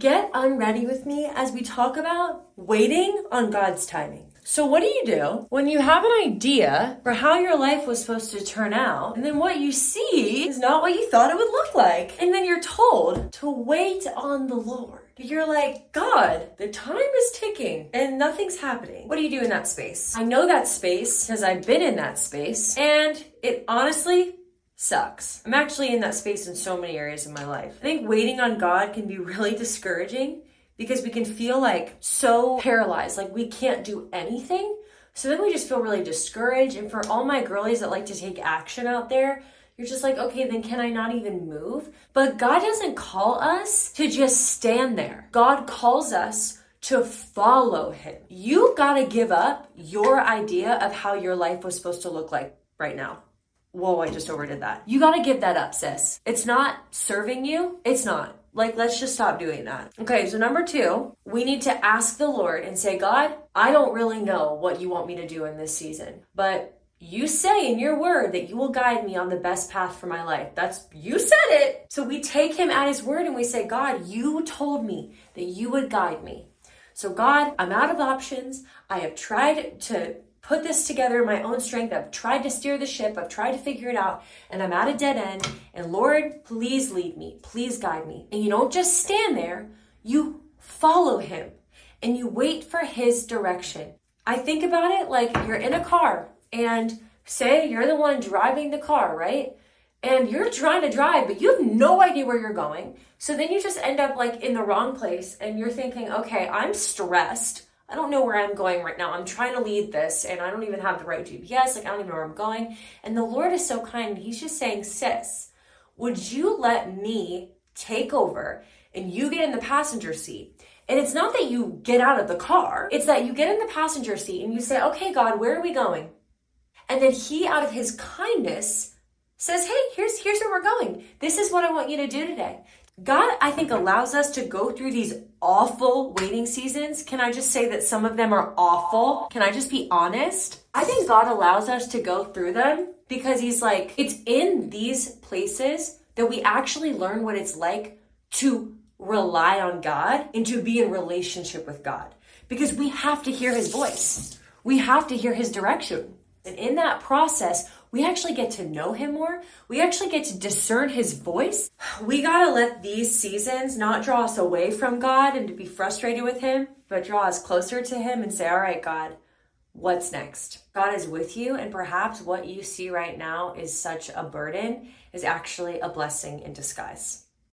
get unready with me as we talk about waiting on God's timing. So what do you do when you have an idea for how your life was supposed to turn out, and then what you see is not what you thought it would look like? And then you're told to wait on the Lord. You're like, God, the time is ticking and nothing's happening. What do you do in that space? I know that space because I've been in that space, and it honestly sucks. I'm actually in that space in so many areas of my life. I think waiting on God can be really discouraging because we can feel like so paralyzed, like we can't do anything. So then we just feel really discouraged. And for all my girlies that like to take action out there, you're just like, okay, then can I not even move? But God doesn't call us to just stand there. God calls us to follow him. You gotta give up your idea of how your life was supposed to look like right now. Whoa, I just overdid that. You gotta give that up, sis. It's not serving you. It's not. Like, let's just stop doing that. Okay, so number 2, we need to ask the Lord and say, God, I don't really know what you want me to do in this season, but you say in your word that you will guide me on the best path for my life. You said it. So we take him at his word and we say, God, you told me that you would guide me. So God, I'm out of options. I have tried to put this together in my own strength. I've tried to steer the ship. I've tried to figure it out, and I'm at a dead end. And Lord, please lead me. Please guide me. And you don't just stand there. You follow him and you wait for his direction. I think about it like you're in a car, and say you're the one driving the car, right? And you're trying to drive, but you have no idea where you're going. So then you just end up like in the wrong place, and you're thinking, okay, I'm stressed. I don't know where I'm going right now. I'm trying to lead this and I don't even have the right GPS. Like, I don't even know where I'm going. And the Lord is so kind. He's just saying, sis, would you let me take over and you get in the passenger seat? And it's not that you get out of the car. It's that you get in the passenger seat and you say, okay, God, where are we going? And then he, out of his kindness, says, hey, here's where we're going. This is what I want you to do today. God, I think, allows us to go through these awful waiting seasons. Can I just say that some of them are awful? Can I just be honest? I think God allows us to go through them because he's like, it's in these places that we actually learn what it's like to rely on God and to be in relationship with God, because we have to hear his voice. We have to hear his direction. And in that process, we actually get to know him more. We actually get to discern his voice. We gotta let these seasons not draw us away from God and to be frustrated with him, but draw us closer to him and say, all right, God, what's next? God is with you, and perhaps what you see right now is such a burden is actually a blessing in disguise.